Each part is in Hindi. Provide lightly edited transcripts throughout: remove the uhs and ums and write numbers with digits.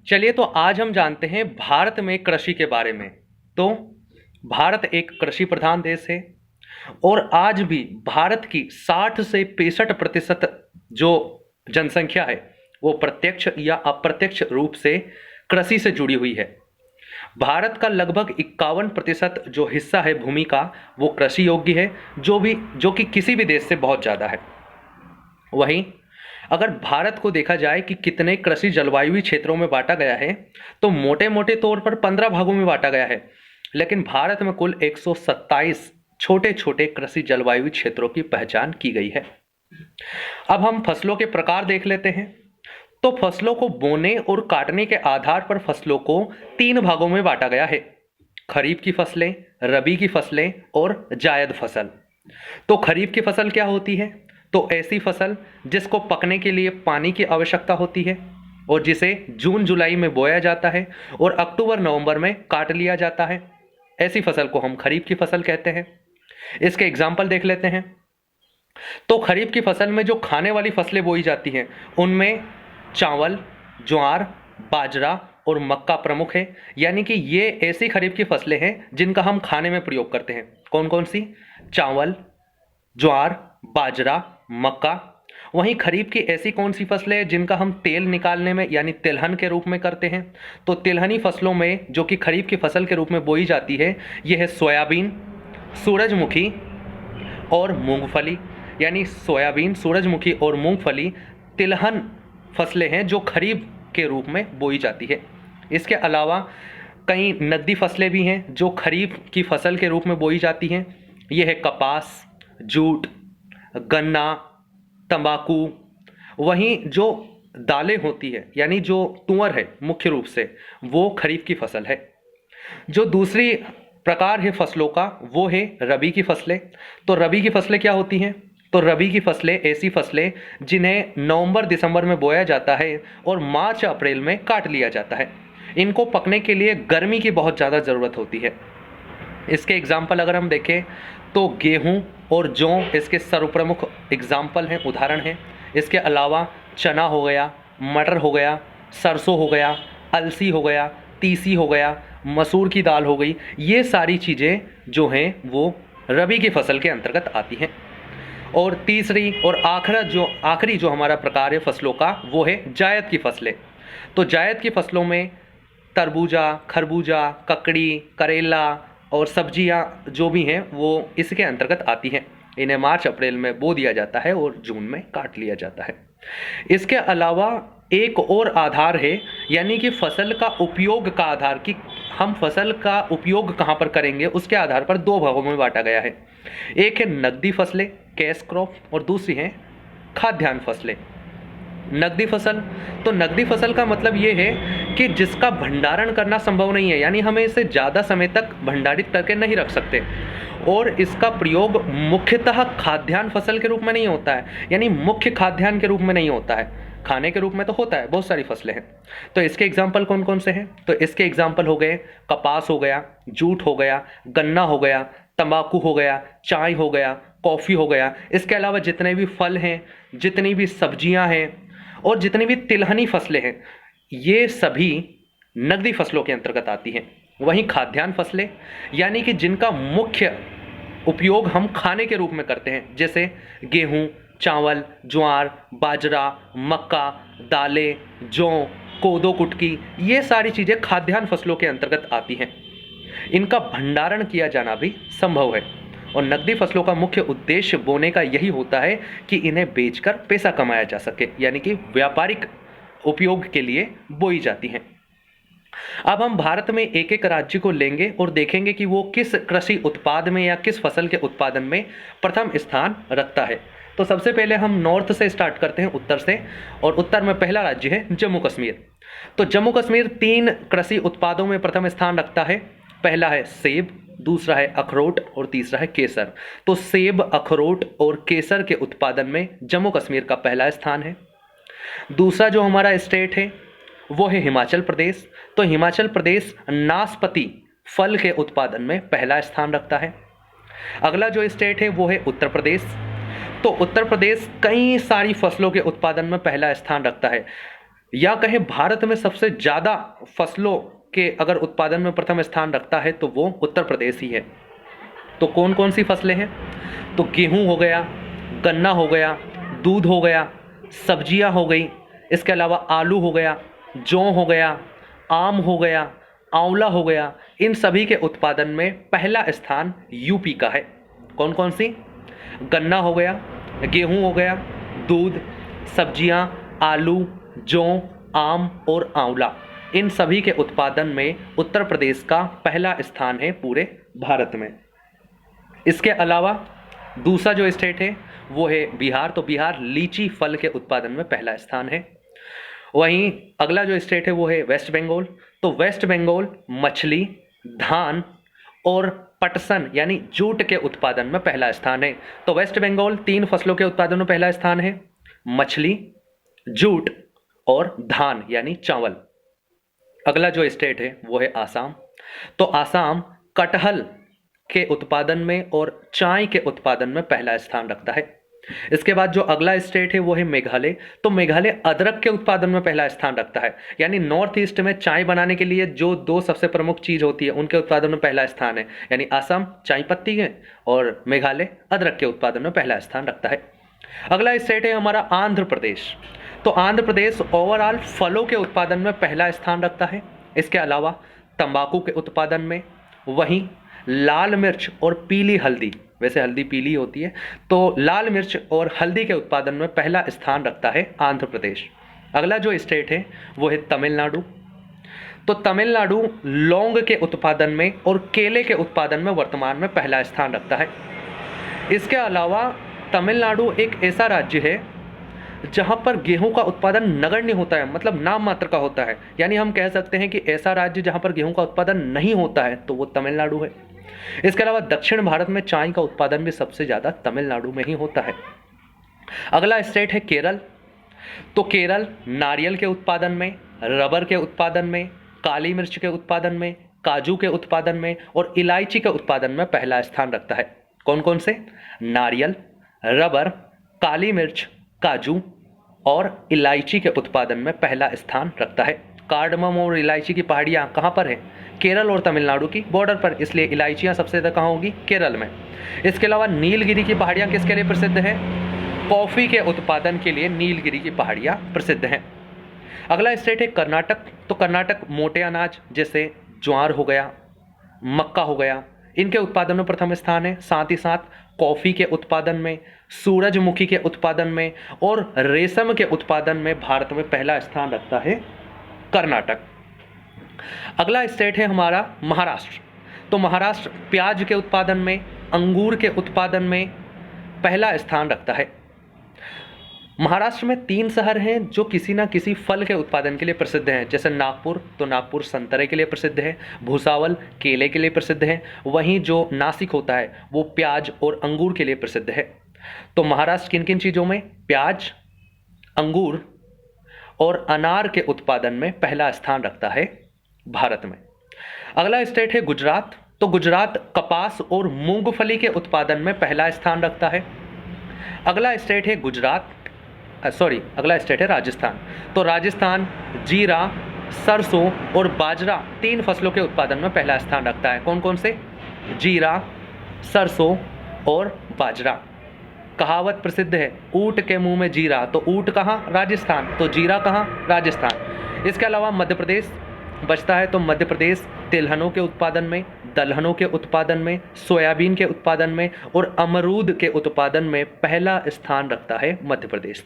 चलिए तो आज हम जानते हैं भारत में कृषि के बारे में। तो भारत एक कृषि प्रधान देश है और आज भी भारत की 60 से 65% जो जनसंख्या है वो प्रत्यक्ष या अप्रत्यक्ष रूप से कृषि से जुड़ी हुई है। भारत का लगभग 51% जो हिस्सा है भूमि का वो कृषि योग्य है, जो कि किसी भी देश से बहुत ज़्यादा है। वहीं अगर भारत को देखा जाए कि कितने कृषि जलवायु क्षेत्रों में बांटा गया है तो मोटे मोटे तौर पर 15 भागों में बांटा गया है, लेकिन भारत में कुल 127 छोटे छोटे कृषि जलवायु क्षेत्रों की पहचान की गई है। अब हम फसलों के प्रकार देख लेते हैं। तो फसलों को बोने और काटने के आधार पर फसलों को 3 भागों में बांटा गया है: खरीफ की फसलें, रबी की फसलें और जायद फसल। तो खरीफ की फसल क्या होती है? तो ऐसी फसल जिसको पकने के लिए पानी की आवश्यकता होती है और जिसे जून जुलाई में बोया जाता है और अक्टूबर नवंबर में काट लिया जाता है, ऐसी फसल को हम खरीफ की फसल कहते हैं। इसके एग्जाम्पल देख लेते हैं। तो खरीफ की फसल में जो खाने वाली फसलें बोई जाती हैं उनमें चावल, ज्वार, बाजरा और मक्का प्रमुख है। यानी कि ये ऐसी खरीफ की फसलें हैं जिनका हम खाने में प्रयोग करते हैं। कौन कौन सी? चावल, ज्वार, बाजरा, मक्का। वहीं खरीफ की ऐसी कौन सी फसलें हैं जिनका हम तेल निकालने में यानी तिलहन के रूप में करते हैं? तो तिलहनी फसलों में जो कि खरीफ की फसल के रूप में बोई जाती है यह है सोयाबीन, सूरजमुखी और मूंगफली। यानी सोयाबीन, सूरजमुखी और मूंगफली तिलहन फसलें हैं जो खरीफ के रूप में बोई जाती है। इसके अलावा कई नकदी फसलें भी हैं जो खरीफ की फसल के रूप में बोई जाती हैं। यह है कपास, जूट, गन्ना, तंबाकू। वहीं जो दालें होती है यानी जो तुअर है मुख्य रूप से वो खरीफ की फसल है। जो दूसरी प्रकार है फसलों का वो है रबी की फसलें। तो रबी की फसलें क्या होती हैं? तो रबी की फसलें ऐसी फसलें जिन्हें नवंबर दिसंबर में बोया जाता है और मार्च अप्रैल में काट लिया जाता है। इनको पकने के लिए गर्मी की बहुत ज़्यादा ज़रूरत होती है। इसके एग्जाम्पल अगर हम देखें तो गेहूं और जौ इसके सर्वप्रमुख एग्जाम्पल हैं, उदाहरण हैं। इसके अलावा चना हो गया, मटर हो गया, सरसों हो गया, अलसी हो गया, तीसी हो गया, मसूर की दाल हो गई। ये सारी चीज़ें जो हैं वो रबी की फसल के अंतर्गत आती हैं। और तीसरी और आखिरी जो हमारा प्रकार है फसलों का वो है जायद की फसलें। तो जायद की फसलों में तरबूजा, खरबूजा, ककड़ी, करेला और सब्जियां जो भी हैं वो इसके अंतर्गत आती हैं। इन्हें मार्च अप्रैल में बो दिया जाता है और जून में काट लिया जाता है। इसके अलावा एक और आधार है यानी कि फसल का उपयोग का आधार, कि हम फसल का उपयोग कहाँ पर करेंगे उसके आधार पर 2 भागों में बांटा गया है। एक है नकदी फसलें, कैश क्रॉप, और दूसरी है खाद्यान्न फसलें। नकदी फसल, तो नकदी फसल का मतलब ये है कि जिसका भंडारण करना संभव नहीं है, यानी हमें इसे ज़्यादा समय तक भंडारित करके नहीं रख सकते और इसका प्रयोग मुख्यतः खाद्यान्न फसल के रूप में नहीं होता है, यानी मुख्य खाद्यान्न के रूप में नहीं होता है, खाने के रूप में तो होता है। बहुत सारी फसलें हैं। तो इसके एग्जाम्पल कौन कौन से हैं? तो इसके एग्जाम्पल हो गए कपास हो गया, जूट हो गया, गन्ना हो गया, तंबाकू हो गया, चाय हो गया, कॉफ़ी हो गया। इसके अलावा जितने भी फल हैं, जितनी भी सब्जियां हैं और जितनी भी तिलहनी फसलें हैं ये सभी नकदी फसलों के अंतर्गत आती हैं। वहीं खाद्यान्न फसलें यानी कि जिनका मुख्य उपयोग हम खाने के रूप में करते हैं, जैसे गेहूं, चावल, ज्वार, बाजरा, मक्का, दालें, जौ, कोदो कुटकी, ये सारी चीज़ें खाद्यान्न फसलों के अंतर्गत आती हैं। इनका भंडारण किया जाना भी संभव है और नकदी फसलों का मुख्य उद्देश्य बोने का यही होता है कि इन्हें बेचकर पैसा कमाया जा सके, यानी कि व्यापारिक उपयोग के लिए बोई जाती हैं। अब हम भारत में एक एक राज्य को लेंगे और देखेंगे कि वो किस कृषि उत्पाद में या किस फसल के उत्पादन में प्रथम स्थान रखता है। तो सबसे पहले हम नॉर्थ से स्टार्ट करते हैं, उत्तर से, और उत्तर में पहला राज्य है जम्मू कश्मीर। तो जम्मू कश्मीर 3 कृषि उत्पादों में प्रथम स्थान रखता है। पहला है सेब, दूसरा है अखरोट और तीसरा है केसर। तो सेब, अखरोट और केसर के उत्पादन में जम्मू कश्मीर का पहला स्थान है। दूसरा जो हमारा स्टेट है वो है हिमाचल प्रदेश। तो हिमाचल प्रदेश नाशपाती फल के उत्पादन में पहला स्थान रखता है। अगला जो स्टेट है वो है उत्तर प्रदेश। तो उत्तर प्रदेश कई सारी फसलों के उत्पादन में पहला स्थान रखता है। या कहें भारत में सबसे ज्यादा फसलों के अगर उत्पादन में प्रथम स्थान रखता है तो वो उत्तर प्रदेश ही है। तो कौन कौन सी फसलें हैं? तो गेहूं हो गया, गन्ना हो गया, दूध हो गया, सब्जियां हो गई, इसके अलावा आलू हो गया, जौ हो गया, आम हो गया, आंवला हो गया। इन सभी के उत्पादन में पहला स्थान यूपी का है। कौन कौन सी? गन्ना हो गया, गेहूं हो गया, दूध, सब्जियां, आलू, जौ, आम और आंवला, इन सभी के उत्पादन में उत्तर प्रदेश का पहला स्थान है पूरे भारत में। इसके अलावा दूसरा जो स्टेट है वो है बिहार। तो बिहार लीची फल के उत्पादन में पहला स्थान है। वहीं अगला जो स्टेट है वो है वेस्ट बंगाल। तो वेस्ट बंगाल मछली, धान और पटसन यानी जूट के उत्पादन में पहला स्थान है। तो वेस्ट बंगाल 3 फसलों के उत्पादन में पहला स्थान है, मछली, जूट और धान यानी चावल। अगला जो स्टेट है वो है आसाम। तो आसाम कटहल के उत्पादन में और चाय के उत्पादन में पहला स्थान रखता है। इसके बाद जो अगला स्टेट है वो है मेघालय। तो मेघालय अदरक के उत्पादन में पहला स्थान रखता है, यानी नॉर्थ ईस्ट में चाय बनाने के लिए जो 2 सबसे प्रमुख चीज होती है उनके उत्पादन में पहला स्थान है, यानी असम चाय पत्ती है और मेघालय अदरक के उत्पादन में पहला स्थान रखता है। अगला स्टेट है हमारा आंध्र प्रदेश। तो आंध्र प्रदेश ओवरऑल फलों के उत्पादन में पहला स्थान रखता है। इसके अलावा तंबाकू के उत्पादन में, वहीं लाल मिर्च और पीली हल्दी, वैसे हल्दी पीली होती है, तो लाल मिर्च और हल्दी के उत्पादन में पहला स्थान रखता है आंध्र प्रदेश। अगला जो स्टेट है वो है तमिलनाडु। तो तमिलनाडु लौंग के उत्पादन में और केले के उत्पादन में वर्तमान में पहला स्थान रखता है। इसके अलावा तमिलनाडु एक ऐसा राज्य है जहां पर गेहूं का उत्पादन नगण्य होता है, मतलब नाम मात्र का होता है, यानी हम कह सकते हैं कि ऐसा राज्य जहां पर गेहूं का उत्पादन नहीं होता है तो वो तमिलनाडु है। इसके अलावा दक्षिण भारत में चाय का उत्पादन भी सबसे ज्यादा तमिलनाडु में ही होता है। अगला स्टेट है केरल। तो केरल नारियल के उत्पादन में, रबर के उत्पादन में, काली मिर्च के उत्पादन में, काजू के उत्पादन में और इलायची के उत्पादन में पहला स्थान रखता है। कौन कौन से? नारियल, रबर, काली मिर्च, काजू और इलायची के उत्पादन में पहला स्थान रखता है। कार्डमम और इलायची की पहाड़ियाँ कहाँ पर है? केरल और तमिलनाडु की बॉर्डर पर, इसलिए इलायचियाँ सबसे ज़्यादा कहाँ होगी? केरल में। इसके अलावा नीलगिरी की पहाड़ियाँ किसके लिए प्रसिद्ध है? कॉफ़ी के उत्पादन के लिए नीलगिरी की पहाड़ियाँ प्रसिद्ध हैं। अगला स्टेट है कर्नाटक। तो कर्नाटक मोटे अनाज जैसे ज्वार हो गया, मक्का हो गया, इनके उत्पादन में प्रथम स्थान है। साथ ही साथ कॉफ़ी के उत्पादन में, सूरजमुखी के उत्पादन में और रेशम के उत्पादन में भारत में पहला स्थान रखता है कर्नाटक। अगला स्टेट है हमारा महाराष्ट्र। तो महाराष्ट्र प्याज के उत्पादन में, अंगूर के उत्पादन में पहला स्थान रखता है। महाराष्ट्र में 3 शहर हैं जो किसी ना किसी फल के उत्पादन के लिए प्रसिद्ध हैं, जैसे नागपुर, तो नागपुर संतरे के लिए प्रसिद्ध है, भूसावल केले के लिए प्रसिद्ध है, वहीं जो नासिक होता है वो प्याज और अंगूर के लिए प्रसिद्ध है। तो महाराष्ट्र किन किन चीज़ों में? प्याज, अंगूर और अनार के उत्पादन में पहला स्थान रखता है भारत में। अगला स्टेट है गुजरात। तो गुजरात कपास और मूंगफली के उत्पादन में पहला स्थान रखता है। अगला स्टेट है अगला स्टेट है राजस्थान। तो राजस्थान जीरा, सरसों और बाजरा 3 फसलों के उत्पादन में पहला स्थान रखता है। कौन कौन से? जीरा, सरसों और बाजरा। कहावत प्रसिद्ध है, ऊंट के मुंह में जीरा। तो ऊंट कहाँ? राजस्थान। तो जीरा कहाँ? राजस्थान। इसके अलावा मध्य प्रदेश बचता है। तो मध्य प्रदेश तिलहनों के उत्पादन में, दलहनों के उत्पादन में, सोयाबीन के उत्पादन में और अमरूद के उत्पादन में पहला स्थान रखता है मध्य प्रदेश।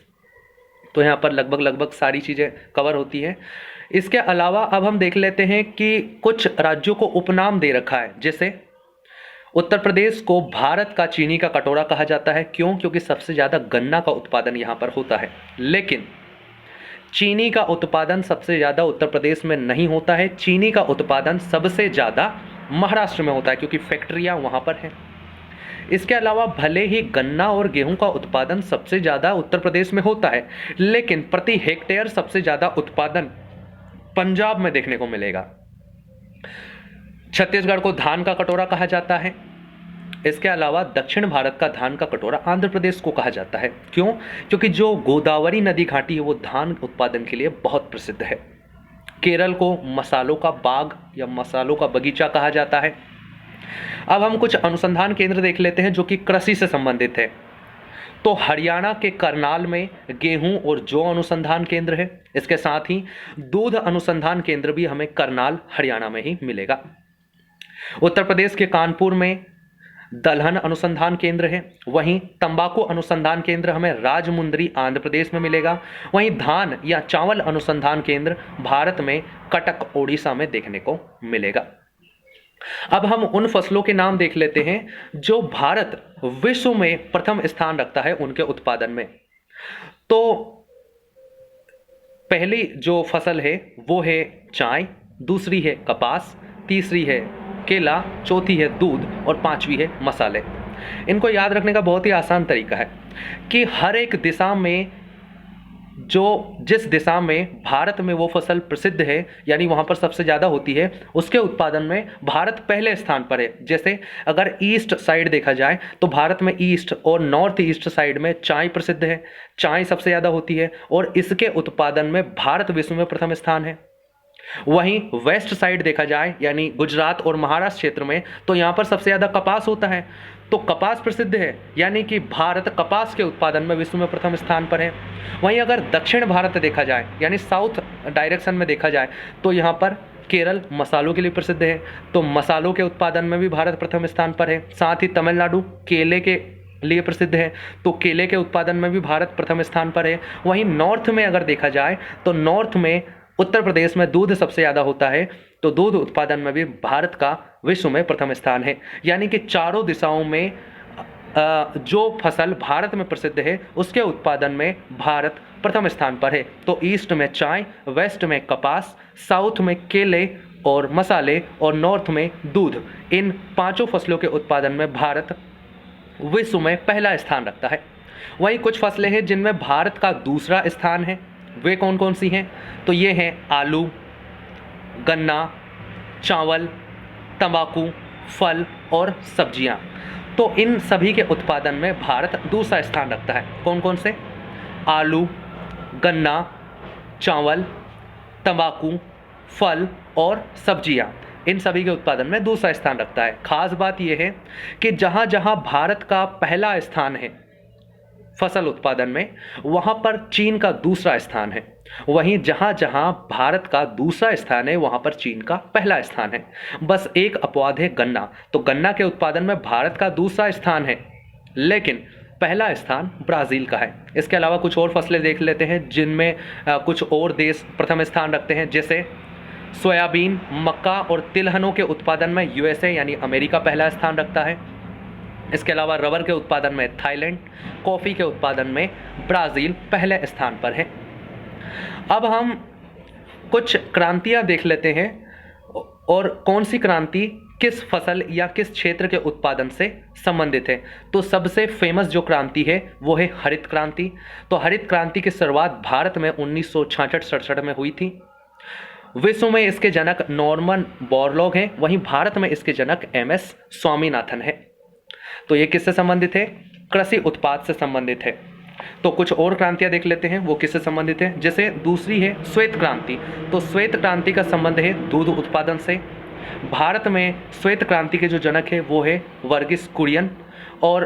तो यहाँ पर लगभग सारी चीज़ें कवर होती हैं। इसके अलावा अब हम देख लेते हैं कि कुछ राज्यों को उपनाम दे रखा है। जैसे उत्तर प्रदेश को भारत का चीनी का कटोरा कहा जाता है। क्यों? क्योंकि सबसे ज़्यादा गन्ना का उत्पादन यहाँ पर होता है। लेकिन चीनी का उत्पादन सबसे ज़्यादा उत्तर प्रदेश में नहीं होता है। चीनी का उत्पादन सबसे ज़्यादा महाराष्ट्र में होता है, क्योंकि फैक्ट्रियाँ वहाँ पर हैं। इसके अलावा भले ही गन्ना और गेहूं का उत्पादन सबसे ज़्यादा उत्तर प्रदेश में होता है, लेकिन प्रति हेक्टेयर सबसे ज़्यादा उत्पादन पंजाब में देखने को मिलेगा। छत्तीसगढ़ को धान का कटोरा कहा जाता है। इसके अलावा दक्षिण भारत का धान का कटोरा आंध्र प्रदेश को कहा जाता है। क्यों? क्योंकि जो गोदावरी नदी घाटी है वो धान उत्पादन के लिए बहुत प्रसिद्ध है। केरल को मसालों का बाग या मसालों का बगीचा कहा जाता है। अब हम कुछ अनुसंधान केंद्र देख लेते हैं जो कि कृषि से संबंधित है। तो हरियाणा के करनाल में गेहूं और जौ अनुसंधान केंद्र है। इसके साथ ही दूध अनुसंधान केंद्र भी हमें करनाल हरियाणा में ही मिलेगा। उत्तर प्रदेश के कानपुर में दलहन अनुसंधान केंद्र है। वहीं तंबाकू अनुसंधान केंद्र हमें राजमुंदरी आंध्र प्रदेश में मिलेगा। वहीं धान या चावल अनुसंधान केंद्र भारत में कटक ओडिशा में देखने को मिलेगा। अब हम उन फसलों के नाम देख लेते हैं जो भारत विश्व में प्रथम स्थान रखता है उनके उत्पादन में। तो पहली जो फसल है वो है चाय, दूसरी है कपास, तीसरी है केला, चौथी है दूध और पांचवी है मसाले। इनको याद रखने का बहुत ही आसान तरीका है कि हर एक दिशा में जिस दिशा में भारत में वो फसल प्रसिद्ध है यानी वहाँ पर सबसे ज़्यादा होती है उसके उत्पादन में भारत पहले स्थान पर है। जैसे अगर ईस्ट साइड देखा जाए तो भारत में ईस्ट और नॉर्थ ईस्ट साइड में चाय प्रसिद्ध है, चाय सबसे ज़्यादा होती है और इसके उत्पादन में भारत विश्व में प्रथम स्थान है। वहीं वेस्ट साइड देखा जाए यानी गुजरात और महाराष्ट्र क्षेत्र में तो यहाँ पर सबसे ज़्यादा कपास होता है, तो कपास प्रसिद्ध है यानी कि भारत कपास के उत्पादन में विश्व में प्रथम स्थान पर है। वहीं अगर दक्षिण भारत देखा जाए यानी साउथ डायरेक्शन में देखा जाए तो यहाँ पर केरल मसालों के लिए प्रसिद्ध है, तो मसालों के उत्पादन में भी भारत प्रथम स्थान पर है। साथ ही तमिलनाडु केले के लिए प्रसिद्ध है, तो केले के उत्पादन में भी भारत प्रथम स्थान पर है। वहीं नॉर्थ में अगर देखा जाए तो नॉर्थ में उत्तर प्रदेश में दूध सबसे ज़्यादा होता है, तो दूध उत्पादन में भी भारत का विश्व में प्रथम स्थान है। यानी कि चारों दिशाओं में जो फसल भारत में प्रसिद्ध है उसके उत्पादन में भारत प्रथम स्थान पर है। तो ईस्ट में चाय, वेस्ट में कपास, साउथ में केले और मसाले और नॉर्थ में दूध, इन पांचों फसलों के उत्पादन में भारत विश्व में पहला स्थान रखता है। वहीं कुछ फसलें हैं जिनमें भारत का दूसरा स्थान है, वे कौन कौन सी हैं? तो ये हैं आलू, गन्ना, चावल, तंबाकू, फल और सब्जियां। तो इन सभी के उत्पादन में भारत दूसरा स्थान रखता है। कौन कौन से? आलू, गन्ना, चावल, तंबाकू, फल और सब्जियां, इन सभी के उत्पादन में दूसरा स्थान रखता है। खास बात यह है कि जहां जहां भारत का पहला स्थान है फसल उत्पादन में, वहां पर चीन का दूसरा स्थान है। वहीं जहां जहां भारत का दूसरा स्थान है वहां पर चीन का पहला स्थान है। बस एक अपवाद है गन्ना, तो गन्ना के उत्पादन में भारत का दूसरा स्थान है लेकिन पहला स्थान ब्राज़ील का है। इसके अलावा कुछ और फसलें देख लेते हैं जिनमें कुछ और देश प्रथम स्थान रखते हैं। जैसे सोयाबीन, मक्का और तिलहनों के उत्पादन में यूएसए यानी अमेरिका पहला स्थान रखता है। इसके अलावा रबर के उत्पादन में थाईलैंड, कॉफ़ी के उत्पादन में ब्राज़ील पहले स्थान पर है। अब हम कुछ क्रांतियां देख लेते हैं और कौन सी क्रांति किस फसल या किस क्षेत्र के उत्पादन से संबंधित है। तो सबसे फेमस जो क्रांति है वो है हरित क्रांति। तो हरित क्रांति की शुरुआत भारत में 1966-67 में हुई थी। विश्व में इसके जनक नॉर्मन बोरलॉग हैं, वहीं भारत में इसके जनक एमएस स्वामीनाथन है। तो ये किससे संबंधित है? कृषि उत्पाद से संबंधित है। तो कुछ और क्रांतियां देख लेते हैं वो किससे संबंधित है। जैसे दूसरी है श्वेत क्रांति। तो श्वेत क्रांति का संबंध है दूध उत्पादन से। भारत में श्वेत क्रांति के जो जनक है वो है वर्गीस कुरियन और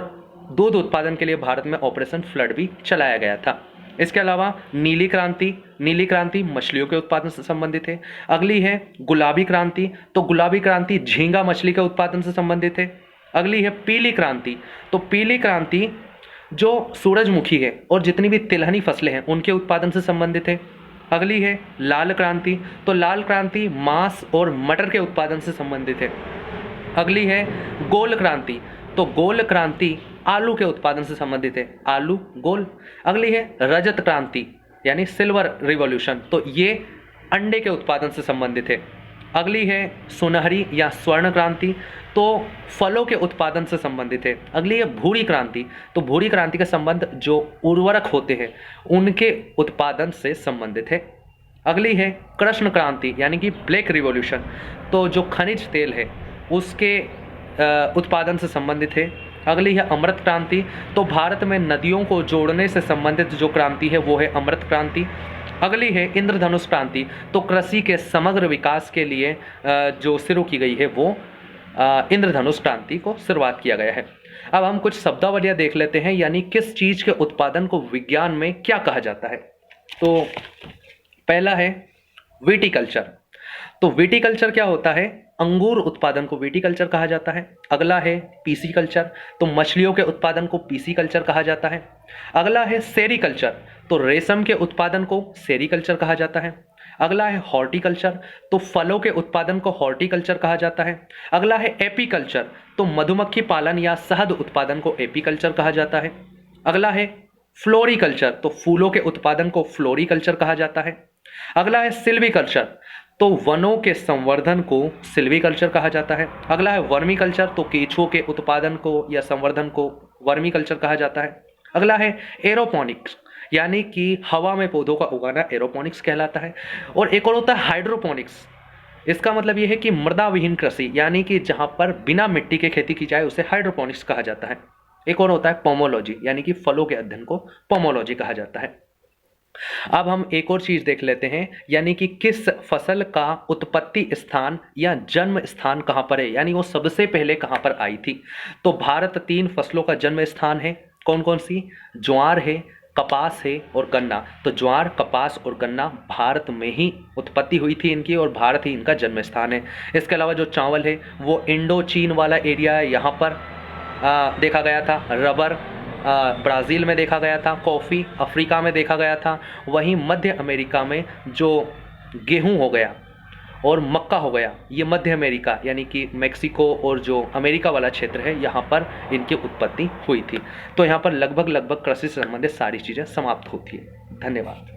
दूध उत्पादन के लिए भारत में ऑपरेशन फ्लड भी चलाया गया था। इसके अलावा नीली क्रांति मछलियों के उत्पादन से संबंधित है। अगली है गुलाबी क्रांति। तो गुलाबी क्रांति झींगा मछली के उत्पादन से संबंधित है। अगली है पीली क्रांति। तो पीली क्रांति जो सूरजमुखी है और जितनी भी तिलहनी फसलें हैं उनके उत्पादन से संबंधित है। अगली है लाल क्रांति। तो लाल क्रांति मांस और मटर के उत्पादन से संबंधित है। अगली है गोल क्रांति। तो गोल क्रांति आलू के उत्पादन से संबंधित है, आलू गोल। अगली है रजत क्रांति यानी सिल्वर रिवॉल्यूशन। तो ये अंडे के उत्पादन से संबंधित है। अगली है सुनहरी या स्वर्ण क्रांति। तो फलों के उत्पादन से संबंधित है। अगली है भूरी क्रांति। तो भूरी क्रांति का संबंध जो उर्वरक होते हैं उनके उत्पादन से संबंधित है। अगली है कृष्ण क्रांति यानी कि ब्लैक रिवॉल्यूशन। तो जो खनिज तेल है उसके उत्पादन से संबंधित है। अगली है अमृत क्रांति, तो भारत में नदियों को जोड़ने से संबंधित जो क्रांति है वो है अमृत क्रांति। अगली है इंद्रधनुष क्रांति, तो कृषि के समग्र विकास के लिए जो शुरू की गई है वो इंद्रधनुष क्रांति को शुरुआत किया गया है। अब हम कुछ शब्दावलियां देख लेते हैं, यानी किस चीज के उत्पादन को विज्ञान में क्या कहा जाता है। तो पहला है विटिकल्चर। तो विटिकल्चर क्या होता है? अंगूर उत्पादन को विटिकल्चर कहा जाता है। अगला है पीसी कल्चर, तो मछलियों के उत्पादन को पीसी कल्चर कहा जाता है। अगला है सेरीकल्चर, तो रेशम के उत्पादन को सेरीकल्चर कहा जाता है। अगला है हॉर्टिकल्चर, तो फलों के उत्पादन को हॉर्टिकल्चर कहा जाता है। अगला है एपीकल्चर, तो मधुमक्खी पालन या शहद उत्पादन को एपीकल्चर कहा जाता है। अगला है फ्लोरिकल्चर, तो फूलों के उत्पादन को फ्लोरिकल्चर कहा जाता है। अगला है सिल्वीकल्चर, तो वनों के संवर्धन को सिल्वीकल्चर कहा जाता है। अगला है वर्मीकल्चर, तो केंचुओं के उत्पादन को या संवर्धन को वर्मीकल्चर कहा जाता है। अगला है एरोपोनिक्स, यानी कि हवा में पौधों का उगाना एरोपोनिक्स कहलाता है। और एक और होता है हाइड्रोपोनिक्स, इसका मतलब यह है कि मृदा विहीन कृषि, यानी कि जहां पर बिना मिट्टी के खेती की जाए उसे हाइड्रोपोनिक्स कहा जाता है। एक और होता है पोमोलॉजी, यानी कि फलों के अध्ययन को पोमोलॉजी कहा जाता है। अब हम एक और चीज देख लेते हैं, यानी कि किस फसल का उत्पत्ति स्थान या जन्म स्थान कहां पर है, यानी वो सबसे पहले कहां पर आई थी। तो भारत 3 फसलों का जन्म स्थान है। कौन कौन सी? ज्वार है, कपास है और गन्ना। तो ज्वार, कपास और गन्ना भारत में ही उत्पत्ति हुई थी इनकी, और भारत ही इनका जन्म स्थान है। इसके अलावा जो चावल है वो इंडो चीन वाला एरिया है, यहाँ पर देखा गया था। रबर ब्राज़ील में देखा गया था। कॉफ़ी अफ्रीका में देखा गया था। वहीं मध्य अमेरिका में जो गेहूं हो गया और मक्का हो गया, ये मध्य अमेरिका यानी कि मेक्सिको और जो अमेरिका वाला क्षेत्र है, यहाँ पर इनकी उत्पत्ति हुई थी। तो यहाँ पर लगभग कृषि से संबंधित सारी चीज़ें समाप्त होती है। धन्यवाद।